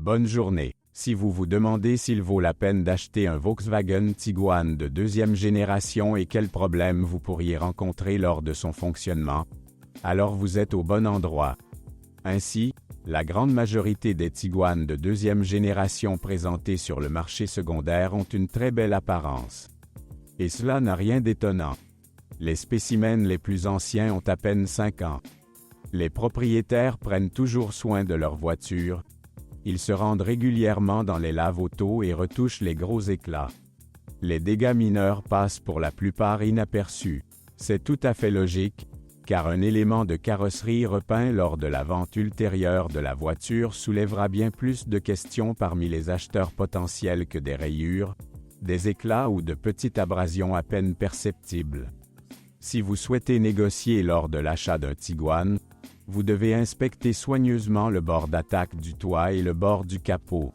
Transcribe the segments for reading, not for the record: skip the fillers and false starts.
Bonne journée. Si vous vous demandez s'il vaut la peine d'acheter un Volkswagen Tiguan de deuxième génération et quels problèmes vous pourriez rencontrer lors de son fonctionnement, alors vous êtes au bon endroit. Ainsi, la grande majorité des Tiguan de deuxième génération présentés sur le marché secondaire ont une très belle apparence. Et cela n'a rien d'étonnant. Les spécimens les plus anciens ont à peine 5 ans. Les propriétaires prennent toujours soin de leur voiture. Ils se rendent régulièrement dans les lave-autos et retouchent les gros éclats. Les dégâts mineurs passent pour la plupart inaperçus. C'est tout à fait logique, car un élément de carrosserie repeint lors de la vente ultérieure de la voiture soulèvera bien plus de questions parmi les acheteurs potentiels que des rayures, des éclats ou de petites abrasions à peine perceptibles. Si vous souhaitez négocier lors de l'achat d'un Tiguan, vous devez inspecter soigneusement le bord d'attaque du toit et le bord du capot.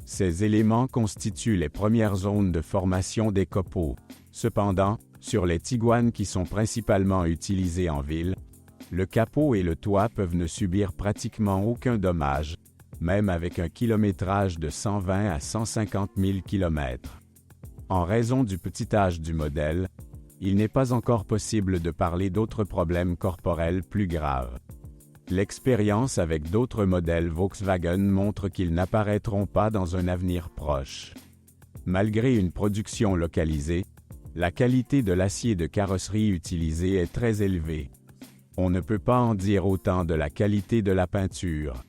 Ces éléments constituent les premières zones de formation des copeaux. Cependant, sur les Tiguan qui sont principalement utilisés en ville, le capot et le toit peuvent ne subir pratiquement aucun dommage, même avec un kilométrage de 120 à 150 000 km. En raison du petit âge du modèle, il n'est pas encore possible de parler d'autres problèmes corporels plus graves. L'expérience avec d'autres modèles Volkswagen montre qu'ils n'apparaîtront pas dans un avenir proche. Malgré une production localisée, la qualité de l'acier de carrosserie utilisé est très élevée. On ne peut pas en dire autant de la qualité de la peinture.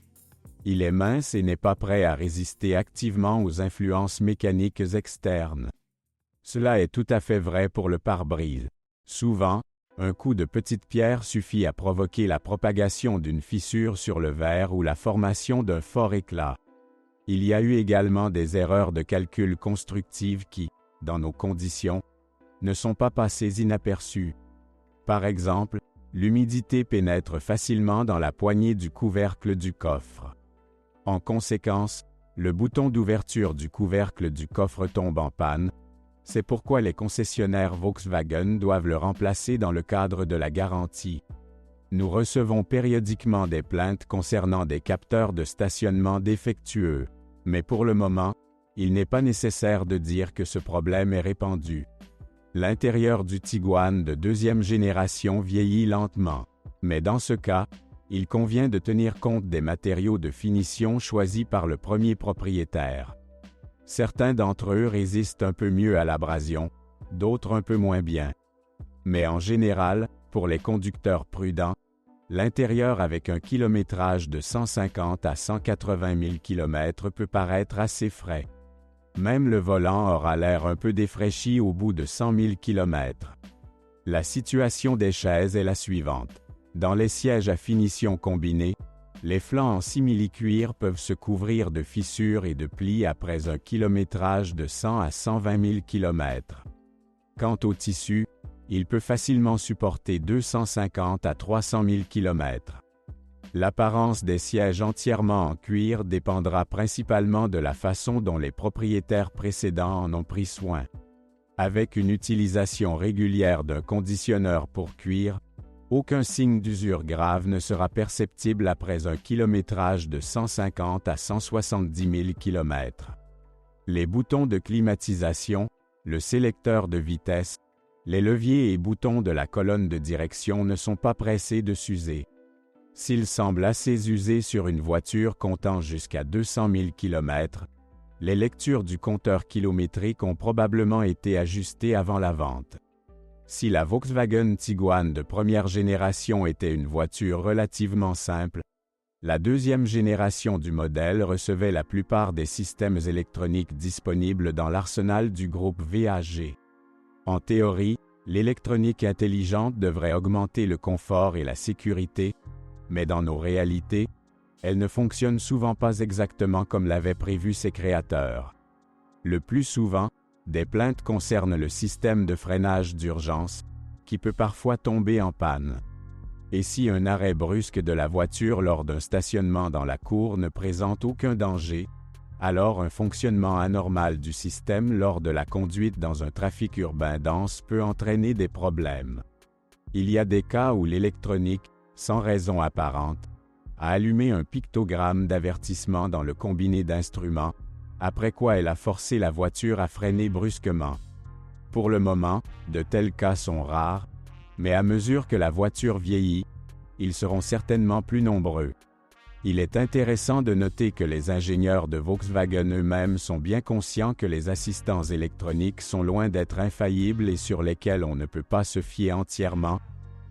Il est mince et n'est pas prêt à résister activement aux influences mécaniques externes. Cela est tout à fait vrai pour le pare-brise. Souvent, un coup de petite pierre suffit à provoquer la propagation d'une fissure sur le verre ou la formation d'un fort éclat. Il y a eu également des erreurs de calcul constructives qui, dans nos conditions, ne sont pas passées inaperçues. Par exemple, l'humidité pénètre facilement dans la poignée du couvercle du coffre. En conséquence, le bouton d'ouverture du couvercle du coffre tombe en panne. C'est pourquoi les concessionnaires Volkswagen doivent le remplacer dans le cadre de la garantie. Nous recevons périodiquement des plaintes concernant des capteurs de stationnement défectueux, mais pour le moment, il n'est pas nécessaire de dire que ce problème est répandu. L'intérieur du Tiguan de deuxième génération vieillit lentement, mais dans ce cas, il convient de tenir compte des matériaux de finition choisis par le premier propriétaire. Certains d'entre eux résistent un peu mieux à l'abrasion, d'autres un peu moins bien. Mais en général, pour les conducteurs prudents, l'intérieur avec un kilométrage de 150 à 180 000 km peut paraître assez frais. Même le volant aura l'air un peu défraîchi au bout de 100 000 km. La situation des chaises est la suivante. Dans les sièges à finition combinée, les flancs en simili-cuir peuvent se couvrir de fissures et de plis après un kilométrage de 100 à 120 000 km. Quant au tissu, il peut facilement supporter 250 à 300 000 km. L'apparence des sièges entièrement en cuir dépendra principalement de la façon dont les propriétaires précédents en ont pris soin. Avec une utilisation régulière d'un conditionneur pour cuir, aucun signe d'usure grave ne sera perceptible après un kilométrage de 150 à 170 000 km. Les boutons de climatisation, le sélecteur de vitesse, les leviers et boutons de la colonne de direction ne sont pas pressés de s'user. S'ils semblent assez usés sur une voiture comptant jusqu'à 200 000 km, les lectures du compteur kilométrique ont probablement été ajustées avant la vente. Si la Volkswagen Tiguan de première génération était une voiture relativement simple, la deuxième génération du modèle recevait la plupart des systèmes électroniques disponibles dans l'arsenal du groupe VAG. En théorie, l'électronique intelligente devrait augmenter le confort et la sécurité, mais dans nos réalités, elle ne fonctionne souvent pas exactement comme l'avaient prévu ses créateurs. Le plus souvent, des plaintes concernent le système de freinage d'urgence, qui peut parfois tomber en panne. Et si un arrêt brusque de la voiture lors d'un stationnement dans la cour ne présente aucun danger, alors un fonctionnement anormal du système lors de la conduite dans un trafic urbain dense peut entraîner des problèmes. Il y a des cas où l'électronique, sans raison apparente, a allumé un pictogramme d'avertissement dans le combiné d'instruments, après quoi elle a forcé la voiture à freiner brusquement. Pour le moment, de tels cas sont rares, mais à mesure que la voiture vieillit, ils seront certainement plus nombreux. Il est intéressant de noter que les ingénieurs de Volkswagen eux-mêmes sont bien conscients que les assistants électroniques sont loin d'être infaillibles et sur lesquels on ne peut pas se fier entièrement,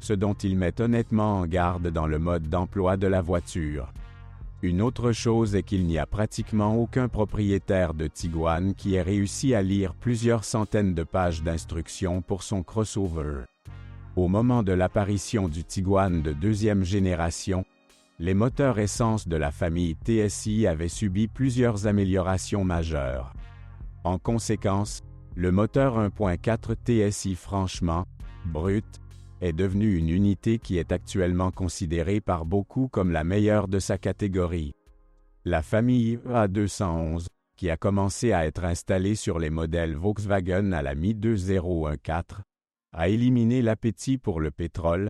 ce dont ils mettent honnêtement en garde dans le mode d'emploi de la voiture. Une autre chose est qu'il n'y a pratiquement aucun propriétaire de Tiguan qui ait réussi à lire plusieurs centaines de pages d'instructions pour son crossover. Au moment de l'apparition du Tiguan de deuxième génération, les moteurs essence de la famille TSI avaient subi plusieurs améliorations majeures. En conséquence, le moteur 1.4 TSI franchement brut est devenu une unité qui est actuellement considérée par beaucoup comme la meilleure de sa catégorie. La famille A211, qui a commencé à être installée sur les modèles Volkswagen à la mi-2014, a éliminé l'appétit pour le pétrole,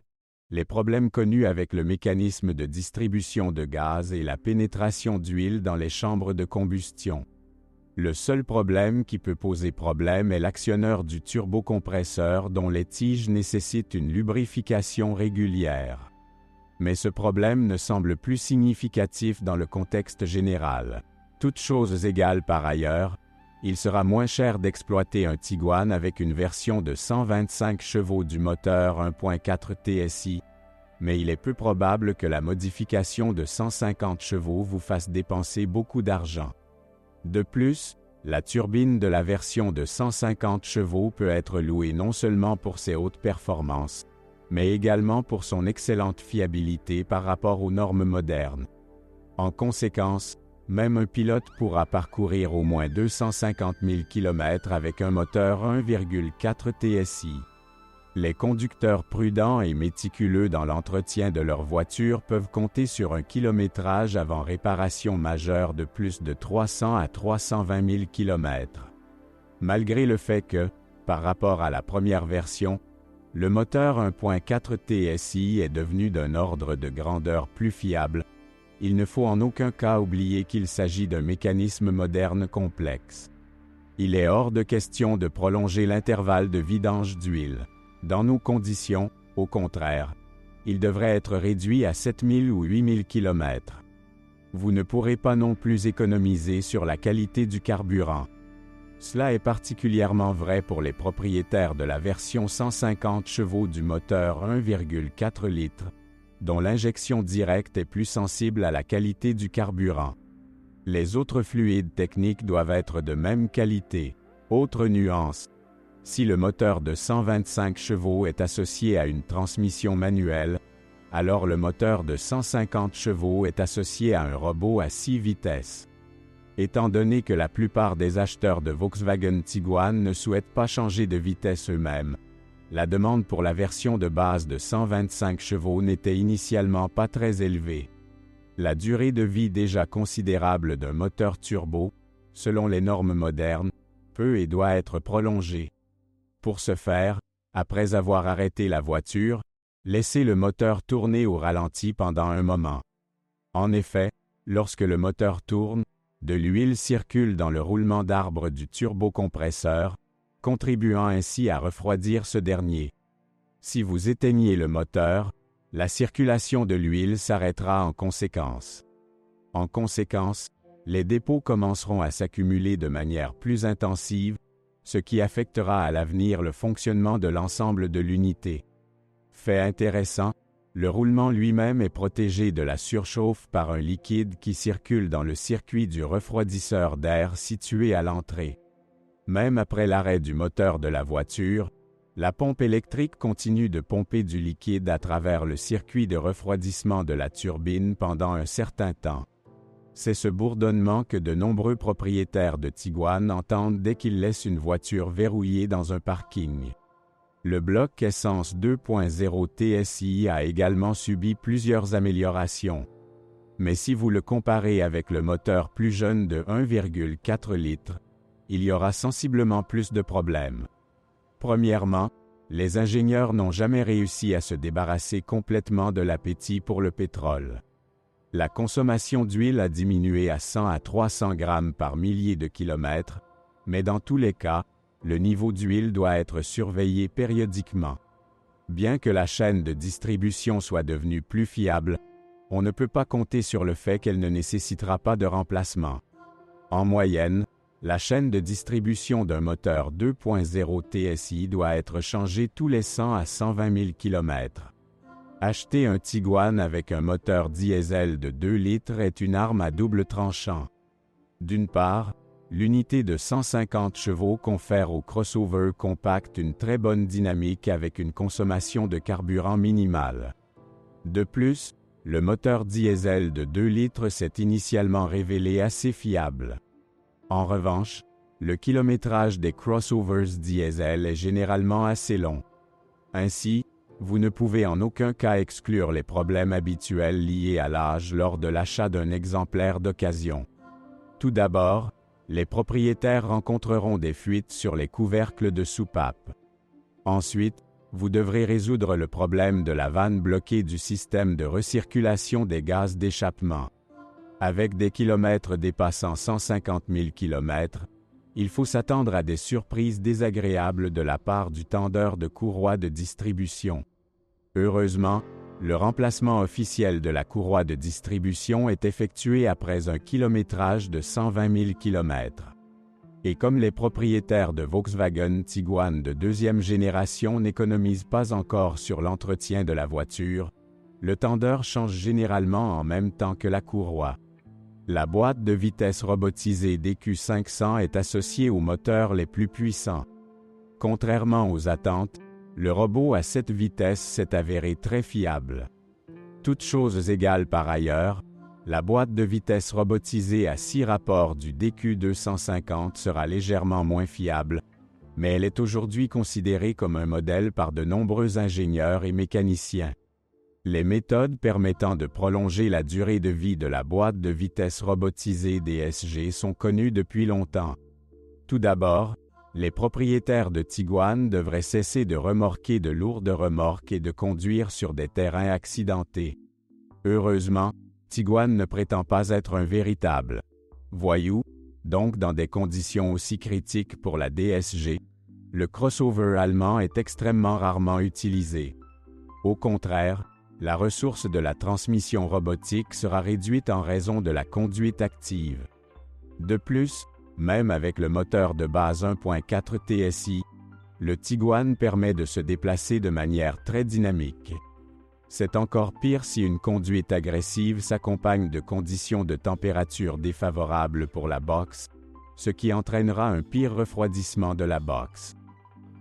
les problèmes connus avec le mécanisme de distribution de gaz et la pénétration d'huile dans les chambres de combustion. Le seul problème qui peut poser problème est l'actionneur du turbocompresseur dont les tiges nécessitent une lubrification régulière. Mais ce problème ne semble plus significatif dans le contexte général. Toutes choses égales par ailleurs, il sera moins cher d'exploiter un Tiguan avec une version de 125 chevaux du moteur 1.4 TSI, mais il est peu probable que la modification de 150 chevaux vous fasse dépenser beaucoup d'argent. De plus, la turbine de la version de 150 chevaux peut être louée non seulement pour ses hautes performances, mais également pour son excellente fiabilité par rapport aux normes modernes. En conséquence, même un pilote pourra parcourir au moins 250 000 km avec un moteur 1.4 TSI. Les conducteurs prudents et méticuleux dans l'entretien de leur voiture peuvent compter sur un kilométrage avant réparation majeure de plus de 300 à 320 000 km. Malgré le fait que, par rapport à la première version, le moteur 1.4 TSI est devenu d'un ordre de grandeur plus fiable, il ne faut en aucun cas oublier qu'il s'agit d'un mécanisme moderne complexe. Il est hors de question de prolonger l'intervalle de vidange d'huile. Dans nos conditions, au contraire, il devrait être réduit à 7000 ou 8000 km. Vous ne pourrez pas non plus économiser sur la qualité du carburant. Cela est particulièrement vrai pour les propriétaires de la version 150 chevaux du moteur 1.4 litres, dont l'injection directe est plus sensible à la qualité du carburant. Les autres fluides techniques doivent être de même qualité. Autre nuance. Si le moteur de 125 chevaux est associé à une transmission manuelle, alors le moteur de 150 chevaux est associé à un robot à 6 vitesses. Étant donné que la plupart des acheteurs de Volkswagen Tiguan ne souhaitent pas changer de vitesse eux-mêmes, la demande pour la version de base de 125 chevaux n'était initialement pas très élevée. La durée de vie déjà considérable d'un moteur turbo, selon les normes modernes, peut et doit être prolongée. Pour ce faire, après avoir arrêté la voiture, laissez le moteur tourner au ralenti pendant un moment. En effet, lorsque le moteur tourne, de l'huile circule dans le roulement d'arbre du turbocompresseur, contribuant ainsi à refroidir ce dernier. Si vous éteignez le moteur, la circulation de l'huile s'arrêtera en conséquence. En conséquence, les dépôts commenceront à s'accumuler de manière plus intensive, ce qui affectera à l'avenir le fonctionnement de l'ensemble de l'unité. Fait intéressant, le roulement lui-même est protégé de la surchauffe par un liquide qui circule dans le circuit du refroidisseur d'air situé à l'entrée. Même après l'arrêt du moteur de la voiture, la pompe électrique continue de pomper du liquide à travers le circuit de refroidissement de la turbine pendant un certain temps. C'est ce bourdonnement que de nombreux propriétaires de Tiguan entendent dès qu'ils laissent une voiture verrouillée dans un parking. Le bloc essence 2.0 TSI a également subi plusieurs améliorations. Mais si vous le comparez avec le moteur plus jeune de 1.4 litres, il y aura sensiblement plus de problèmes. Premièrement, les ingénieurs n'ont jamais réussi à se débarrasser complètement de l'appétit pour le pétrole. La consommation d'huile a diminué à 100 à 300 grammes par millier de kilomètres, mais dans tous les cas, le niveau d'huile doit être surveillé périodiquement. Bien que la chaîne de distribution soit devenue plus fiable, on ne peut pas compter sur le fait qu'elle ne nécessitera pas de remplacement. En moyenne, la chaîne de distribution d'un moteur 2.0 TSI doit être changée tous les 100 à 120 000 km. Acheter un Tiguan avec un moteur diesel de 2 litres est une arme à double tranchant. D'une part, l'unité de 150 chevaux confère au crossover compact une très bonne dynamique avec une consommation de carburant minimale. De plus, le moteur diesel de 2 litres s'est initialement révélé assez fiable. En revanche, le kilométrage des crossovers diesel est généralement assez long. Ainsi, vous ne pouvez en aucun cas exclure les problèmes habituels liés à l'âge lors de l'achat d'un exemplaire d'occasion. Tout d'abord, les propriétaires rencontreront des fuites sur les couvercles de soupape. Ensuite, vous devrez résoudre le problème de la vanne bloquée du système de recirculation des gaz d'échappement. Avec des kilomètres dépassant 150 000 km, il faut s'attendre à des surprises désagréables de la part du tendeur de courroie de distribution. Heureusement, le remplacement officiel de la courroie de distribution est effectué après un kilométrage de 120 000 km. Et comme les propriétaires de Volkswagen Tiguan de deuxième génération n'économisent pas encore sur l'entretien de la voiture, le tendeur change généralement en même temps que la courroie. La boîte de vitesse robotisée DQ500 est associée aux moteurs les plus puissants. Contrairement aux attentes, le robot à 7 vitesses s'est avéré très fiable. Toutes choses égales par ailleurs, la boîte de vitesse robotisée à 6 rapports du DQ250 sera légèrement moins fiable, mais elle est aujourd'hui considérée comme un modèle par de nombreux ingénieurs et mécaniciens. Les méthodes permettant de prolonger la durée de vie de la boîte de vitesse robotisée DSG sont connues depuis longtemps. Tout d'abord, les propriétaires de Tiguan devraient cesser de remorquer de lourdes remorques et de conduire sur des terrains accidentés. Heureusement, Tiguan ne prétend pas être un véritable voyou, donc dans des conditions aussi critiques pour la DSG, le crossover allemand est extrêmement rarement utilisé. Au contraire, la ressource de la transmission robotique sera réduite en raison de la conduite active. De plus, même avec le moteur de base 1.4 TSI, le Tiguan permet de se déplacer de manière très dynamique. C'est encore pire si une conduite agressive s'accompagne de conditions de température défavorables pour la boxe, ce qui entraînera un pire refroidissement de la boxe.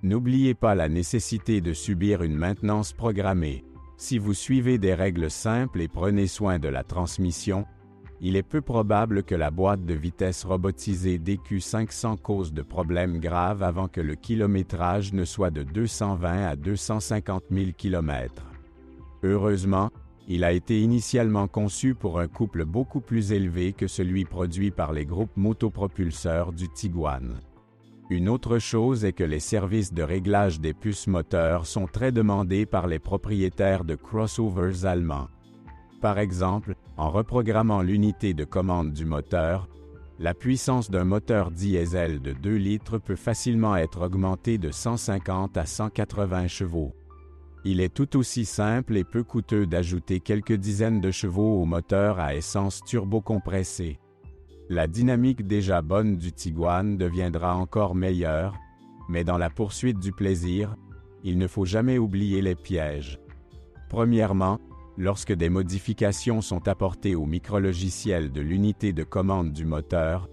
N'oubliez pas la nécessité de subir une maintenance programmée. Si vous suivez des règles simples et prenez soin de la transmission, il est peu probable que la boîte de vitesse robotisée DQ500 cause de problèmes graves avant que le kilométrage ne soit de 220 à 250 000 km. Heureusement, il a été initialement conçu pour un couple beaucoup plus élevé que celui produit par les groupes motopropulseurs du Tiguan. Une autre chose est que les services de réglage des puces moteurs sont très demandés par les propriétaires de crossovers allemands. Par exemple, en reprogrammant l'unité de commande du moteur, la puissance d'un moteur diesel de 2 litres peut facilement être augmentée de 150 à 180 chevaux. Il est tout aussi simple et peu coûteux d'ajouter quelques dizaines de chevaux au moteur à essence turbocompressée. La dynamique déjà bonne du Tiguan deviendra encore meilleure, mais dans la poursuite du plaisir, il ne faut jamais oublier les pièges. Premièrement, lorsque des modifications sont apportées au micrologiciel de l'unité de commande du moteur,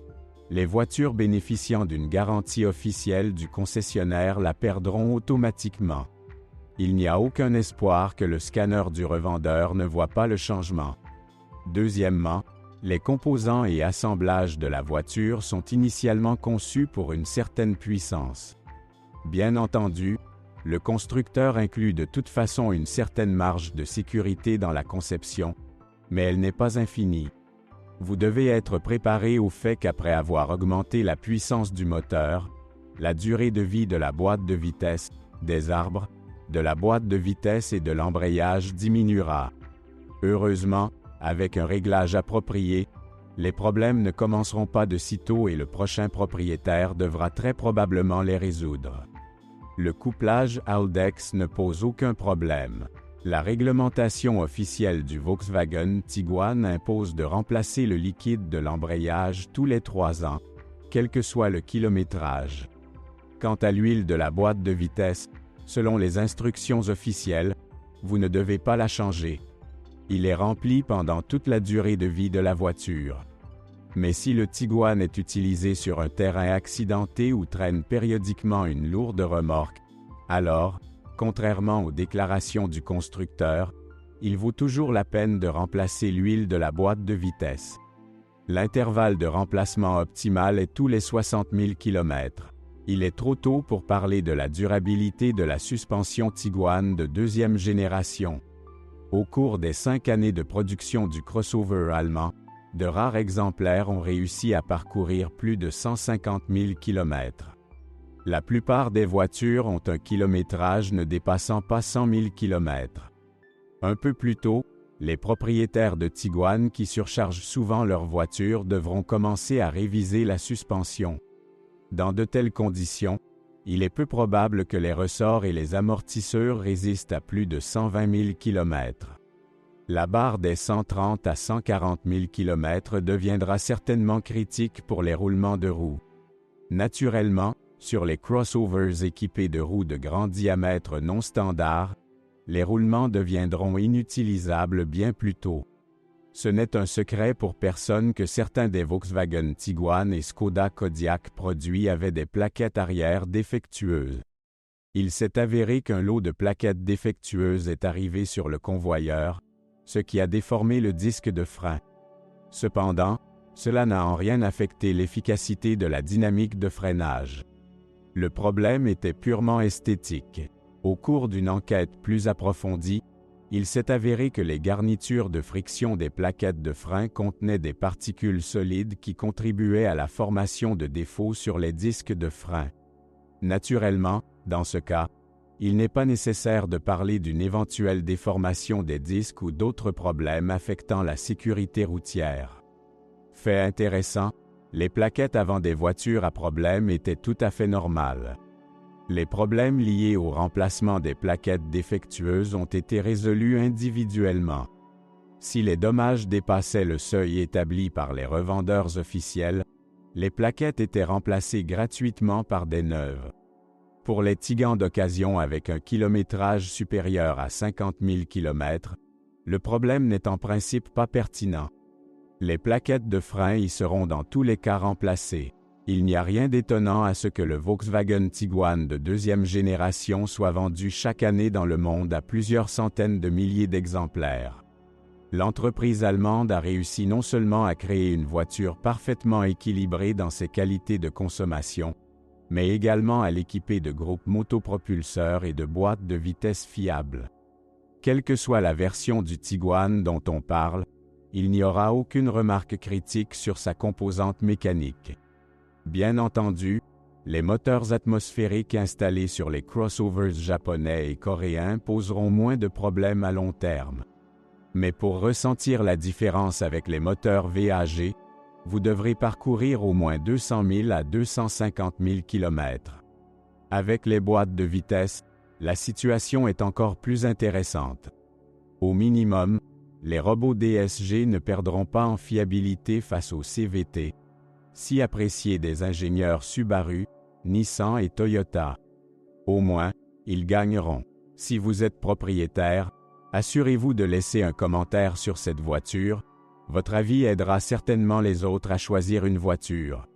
les voitures bénéficiant d'une garantie officielle du concessionnaire la perdront automatiquement. Il n'y a aucun espoir que le scanner du revendeur ne voit pas le changement. Deuxièmement, les composants et assemblages de la voiture sont initialement conçus pour une certaine puissance. Bien entendu, le constructeur inclut de toute façon une certaine marge de sécurité dans la conception, mais elle n'est pas infinie. Vous devez être préparé au fait qu'après avoir augmenté la puissance du moteur, la durée de vie de la boîte de vitesse, des arbres, de la boîte de vitesse et de l'embrayage diminuera. Heureusement, Avec un réglage approprié, les problèmes ne commenceront pas de sitôt et le prochain propriétaire devra très probablement les résoudre. Le couplage Haldex ne pose aucun problème. La réglementation officielle du Volkswagen Tiguan impose de remplacer le liquide de l'embrayage tous les 3 ans, quel que soit le kilométrage. Quant à l'huile de la boîte de vitesse, selon les instructions officielles, vous ne devez pas la changer. Il est rempli pendant toute la durée de vie de la voiture. Mais si le Tiguan est utilisé sur un terrain accidenté ou traîne périodiquement une lourde remorque, alors, contrairement aux déclarations du constructeur, il vaut toujours la peine de remplacer l'huile de la boîte de vitesse. L'intervalle de remplacement optimal est tous les 60 000 km. Il est trop tôt pour parler de la durabilité de la suspension Tiguan de 2e génération. Au cours des 5 années de production du crossover allemand, de rares exemplaires ont réussi à parcourir plus de 150 000 km. La plupart des voitures ont un kilométrage ne dépassant pas 100 000 km. Un peu plus tôt, les propriétaires de Tiguan qui surchargent souvent leurs voitures devront commencer à réviser la suspension. Dans de telles conditions, il est peu probable que les ressorts et les amortisseurs résistent à plus de 120 000 km. La barre des 130 à 140 000 km deviendra certainement critique pour les roulements de roues. Naturellement, sur les crossovers équipés de roues de grand diamètre non standard, les roulements deviendront inutilisables bien plus tôt. Ce n'est un secret pour personne que certains des Volkswagen Tiguan et Skoda Kodiaq produits avaient des plaquettes arrière défectueuses. Il s'est avéré qu'un lot de plaquettes défectueuses est arrivé sur le convoyeur, ce qui a déformé le disque de frein. Cependant, cela n'a en rien affecté l'efficacité de la dynamique de freinage. Le problème était purement esthétique. Au cours d'une enquête plus approfondie, il s'est avéré que les garnitures de friction des plaquettes de frein contenaient des particules solides qui contribuaient à la formation de défauts sur les disques de frein. Naturellement, dans ce cas, il n'est pas nécessaire de parler d'une éventuelle déformation des disques ou d'autres problèmes affectant la sécurité routière. Fait intéressant, les plaquettes avant des voitures à problème étaient tout à fait normales. Les problèmes liés au remplacement des plaquettes défectueuses ont été résolus individuellement. Si les dommages dépassaient le seuil établi par les revendeurs officiels, les plaquettes étaient remplacées gratuitement par des neuves. Pour les Tigans d'occasion avec un kilométrage supérieur à 50 000 km, le problème n'est en principe pas pertinent. Les plaquettes de frein y seront dans tous les cas remplacées. Il n'y a rien d'étonnant à ce que le Volkswagen Tiguan de 2e génération soit vendu chaque année dans le monde à plusieurs centaines de milliers d'exemplaires. L'entreprise allemande a réussi non seulement à créer une voiture parfaitement équilibrée dans ses qualités de consommation, mais également à l'équiper de groupes motopropulseurs et de boîtes de vitesse fiables. Quelle que soit la version du Tiguan dont on parle, il n'y aura aucune remarque critique sur sa composante mécanique. Bien entendu, les moteurs atmosphériques installés sur les crossovers japonais et coréens poseront moins de problèmes à long terme. Mais pour ressentir la différence avec les moteurs VAG, vous devrez parcourir au moins 200 000 à 250 000 km. Avec les boîtes de vitesse, la situation est encore plus intéressante. Au minimum, les robots DSG ne perdront pas en fiabilité face aux CVT, si appréciés des ingénieurs Subaru, Nissan et Toyota. Au moins, ils gagneront. Si vous êtes propriétaire, assurez-vous de laisser un commentaire sur cette voiture. Votre avis aidera certainement les autres à choisir une voiture.